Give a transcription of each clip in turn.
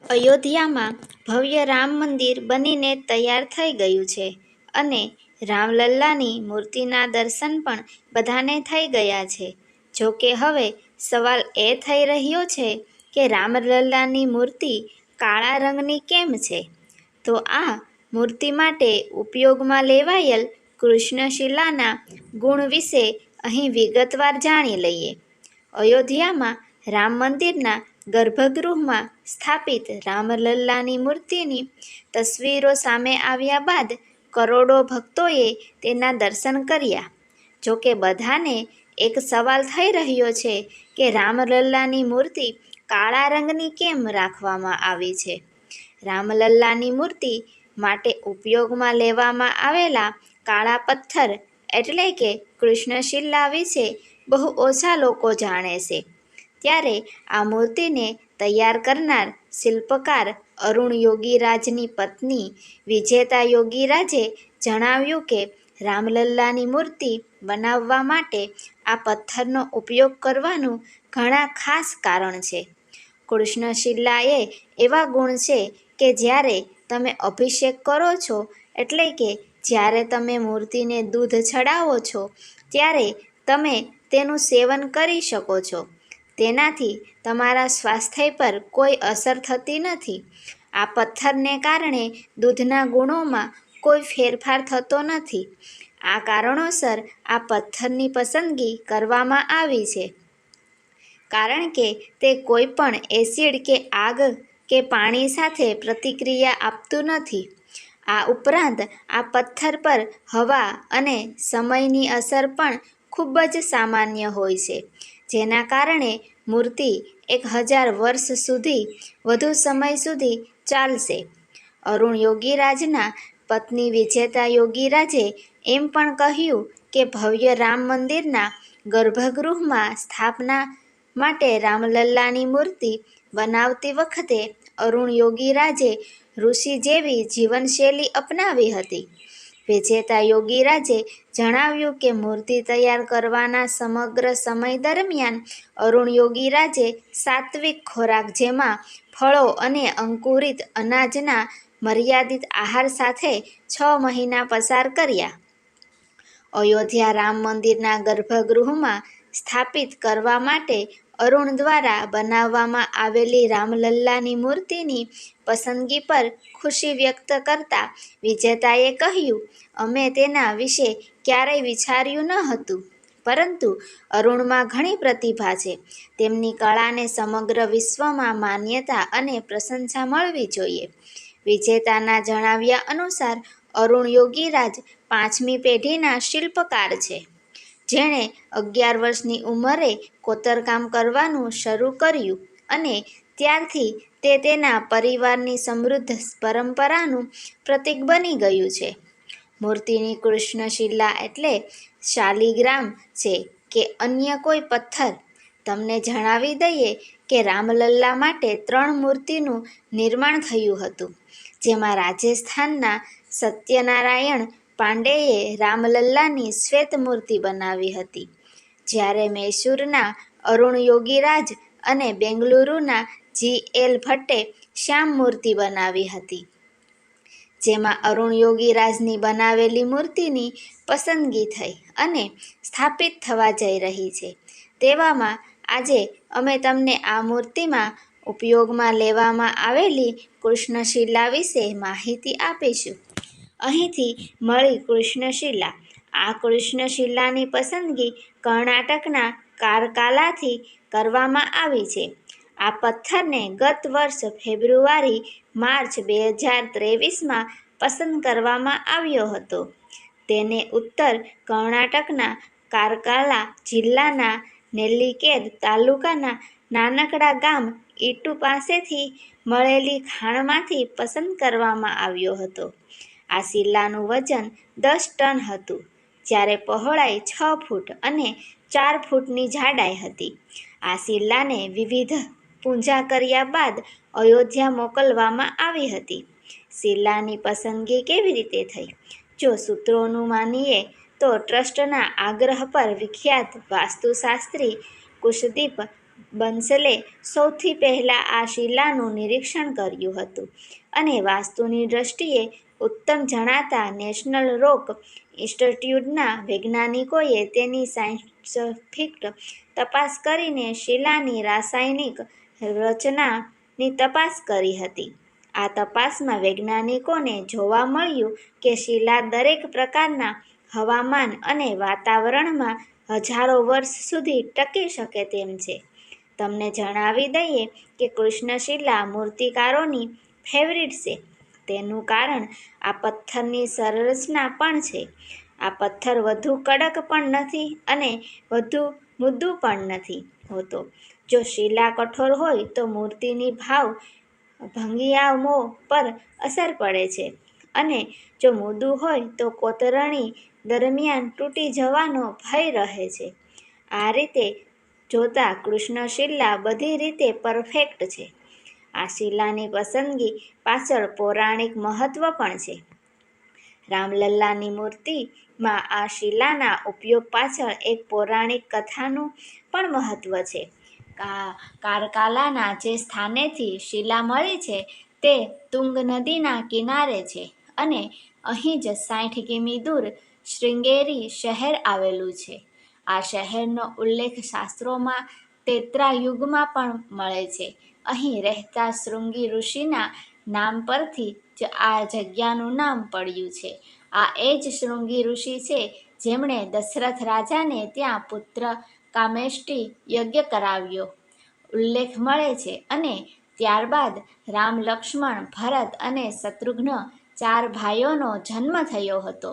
અયોધ્યામાં ભવ્ય રામ મંદિર બનીને તૈયાર થઈ ગયું છે અને રામલલ્લાની મૂર્તિના દર્શન પણ બધાને થઈ ગયા છે. જો કે હવે સવાલ એ થઈ રહ્યો છે કે રામલલ્લાની મૂર્તિ કાળા રંગની કેમ છે? તો આ મૂર્તિ માટે ઉપયોગમાં લેવાયેલ કૃષ્ણશિલાના ગુણ વિશે અહીં વિગતવાર જાણી લઈએ. અયોધ્યામાં રામ મંદિરના ગર્ભગૃહમાં સ્થાપિત રામલલ્લાની મૂર્તિની તસવીરો સામે આવ્યા બાદ કરોડો ભક્તોએ તેના દર્શન કર્યા. જો કે બધાને એક સવાલ થઈ રહ્યો છે કે રામલલ્લાની મૂર્તિ કાળા રંગની કેમ રાખવામાં આવી છે? રામલલ્લાની મૂર્તિ માટે ઉપયોગમાં લેવામાં આવેલા કાળા પથ્થર એટલે કે કૃષ્ણશિલા વિશે બહુ ઓછા લોકો જાણે છે. ત્યારે આ મૂર્તિને તૈયાર કરનાર શિલ્પકાર અરુણ યોગીરાજની પત્ની વિજેતા યોગીરાજે જણાવ્યું કે રામલલ્લાની મૂર્તિ બનાવવા માટે આ પથ્થરનો ઉપયોગ કરવાનું ઘણા ખાસ કારણ છે. કૃષ્ણશિલા એ એવા ગુણ છે કે જ્યારે તમે અભિષેક કરો છો એટલે કે જ્યારે તમે મૂર્તિને દૂધ ચડાવો છો ત્યારે તમે તેનું સેવન કરી શકો છો. તેનાથી તમારા સ્વાસ્થ્ય પર કોઈ અસર થતી નથી. આ પથ્થરને કારણે દૂધના ગુણોમાં કોઈ ફેરફાર થતો નથી. આ કારણોસર આ પથ્થરની પસંદગી કરવામાં આવી છે. કારણ કે તે કોઈ પણ એસિડ કે આગ કે પાણી સાથે પ્રતિક્રિયા આપતું નથી. આ ઉપરાંત આ પથ્થર પર હવા અને સમયની અસર પણ ખૂબ જ સામાન્ય હોય છે, જેના કારણે મૂર્તિ 1000 વર્ષ સુધી વધુ સમય સુધી ચાલશે. અરુણ યોગીરાજના પત્ની વિજેતા યોગીરાજે એમ પણ કહ્યું કે ભવ્ય રામ મંદિરના ગર્ભગૃહમાં સ્થાપના માટે રામલલ્લાની મૂર્તિ બનાવતી વખતે અરુણ યોગીરાજે ઋષિ જેવી જીવનશૈલી અપનાવી હતી. વિજેતા યોગીરાજે જણાવ્યું કે મૂર્તિ તૈયાર કરવાના સમગ્ર સમય દરમિયાન અરુણ યોગીરાજે સાત્વિક ખોરાક જેમાં ફળો અને અંકુરિત અનાજના મર્યાદિત આહાર સાથે 6 મહિના પસાર કર્યા. અયોધ્યા રામ મંદિરના ગર્ભગૃહમાં સ્થાપિત કરવા માટે અરુણ દ્વારા બનાવવામાં આવેલી રામલલ્લાની મૂર્તિની પસંદગી પર ખુશી વ્યક્ત કરતા વિજેતાએ કહ્યું, અમે તેના વિશે ક્યારેય વિચાર્યું ન હતું, પરંતુ અરુણમાં ઘણી પ્રતિભા છે. તેમની કળાને સમગ્ર વિશ્વમાં માન્યતા અને પ્રશંસા મળવી જોઈએ. વિજેતાના જણાવ્યા અનુસાર અરુણ યોગીરાજ 5મી પેઢીના શિલ્પકાર છે, જેણે 11 વર્ષની ઉંમરે કોતરકામ કરવાનું શરૂ કર્યું અને ત્યારથી તે તેના પરિવારની સમૃદ્ધ પરંપરાનું પ્રતીક બની ગયું છે. મૂર્તિની કૃષ્ણશિલા એટલે શાલિગ્રામ છે કે અન્ય કોઈ પથ્થર? તમને જણાવી દઈએ કે રામલલ્લા માટે 3 મૂર્તિનું નિર્માણ થયું હતું, જેમાં રાજસ્થાનના સત્યનારાયણ પાંડેએ રામલલ્લાની શ્વેત મૂર્તિ બનાવી હતી, જ્યારે મૈસૂરના અરુણ યોગીરાજ અને બેંગલુરુના G.L. ભટ્ટે શ્યામ મૂર્તિ બનાવી હતી. જેમાં અરુણ યોગીરાજની બનાવેલી મૂર્તિની પસંદગી થઈ અને સ્થાપિત થવા જઈ રહી છે. તેવામાં આજે અમે તમને આ મૂર્તિમાં ઉપયોગમાં લેવામાં આવેલી કૃષ્ણશિલા વિશે માહિતી આપીશું. અહીંથી મળી કૃષ્ણશિલા. આ કૃષ્ણશિલાની પસંદગી કર્ણાટકના કાર્કાલાથી કરવામાં આવી છે. આ પથ્થરને ગત વર્ષ ફેબ્રુઆરી-માર્ચ 2023માં પસંદ કરવામાં આવ્યો હતો. તેને ઉત્તર કર્ણાટકના કાર્કાલા જિલ્લાના નેલ્લિકેર તાલુકાના નાનકડા ગામ ઇટુ પાસેથી મળેલી ખાણમાંથી પસંદ કરવામાં આવ્યો હતો. આ શિલાનું વજન 10 ટન હતું, જ્યારે પહોળાઈ 6 ફૂટ અને 4 ફૂટની જાડાઈ હતી. આ શિલાને વિવિધ પૂજા કર્યા બાદ અયોધ્યા મોકલવામાં આવી હતી. શિલાની પસંદગી કેવી રીતે થઈ? જો સૂત્રોનું માનીએ તો ટ્રસ્ટના આગ્રહ પર વિખ્યાત વાસ્તુશાસ્ત્રી કુશદીપ બંસલે સૌથી પહેલાં આ શિલાનું નિરીક્ષણ કર્યું હતું અને વાસ્તુની દ્રષ્ટિએ ઉત્તમ જણાતા નેશનલ રોક ઇન્સ્ટિટ્યૂટના વૈજ્ઞાનિકોએ તેની સાયન્ટિફિક તપાસ કરીને શિલાની રાસાયણિક રચનાની તપાસ કરી હતી. આ તપાસમાં વૈજ્ઞાનિકોને જોવા મળ્યું કે શિલા દરેક પ્રકારના હવામાન અને વાતાવરણમાં હજારો વર્ષ સુધી ટકી શકે તેમ છે. તમને જણાવી દઈએ કે કૃષ્ણશિલા મૂર્તિકારોની ફેવરિટ છે. તેનું કારણ આ પથ્થરની સંરચના પણ છે. આ પથ્થર વધુ કડક પણ નથી અને વધુ મૃદુ પણ નથી હોતો. જો શિલા કઠોર હોય તો મૂર્તિની ભાવ ભંગિયાઓ પર અસર પડે છે અને જો મૃદુ હોય તો કોતરણી દરમિયાન તૂટી જવાનો ભય રહે છે. આ રીતે જોતા કૃષ્ણશિલા બધી રીતે પરફેક્ટ છે. આ શિલાની પસંદગી પાછળ પૌરાણિક મહત્વ પણ છે. રામલલ્લાની મૂર્તિમાં આ શિલાના ઉપયોગ પાછળ એક પૌરાણિક કથાનું પણ મહત્વ છે. કારકાલાના જે સ્થાનેથી શિલા મળી છે તે તુંગ નદીના કિનારે છે અને અહીં જ 60 કિમી દૂર શૃંગેરી શહેર આવેલું છે. આ શહેરનો ઉલ્લેખ શાસ્ત્રોમાં ત્રેતાયુગમાં પણ મળે છે. અહીં રહેતા શૃંગી ઋષિના નામ પરથી જ આ જગ્યાનું નામ પડ્યું છે. આ એ જ શૃંગી ઋષિ છે જેમણે દશરથ રાજાને ત્યાં પુત્ર કામેષ્ટિ યજ્ઞ કરાવ્યો ઉલ્લેખ મળે છે અને ત્યારબાદ રામ, લક્ષ્મણ, ભરત અને શત્રુઘ્ન 4 ભાઈઓનો જન્મ થયો હતો.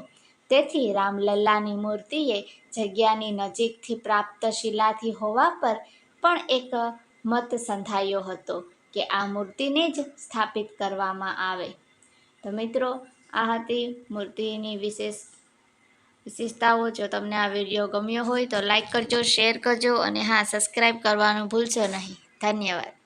તેથી રામલલ્લાની મૂર્તિ એ જગ્યાની નજીકથી પ્રાપ્ત શિલાથી હોવા પર પણ એક મત સંધાયો હતો કે આ મૂર્તિને જ સ્થાપિત કરવામાં આવે. તો મિત્રો, આ હતી મૂર્તિની વિશેષતાઓ. જો તમને આ વિડીયો ગમ્યો હોય તો લાઈક કરજો, શેર કરજો અને હા, સબસ્ક્રાઈબ કરવાનું ભૂલશો નહીં. ધન્યવાદ.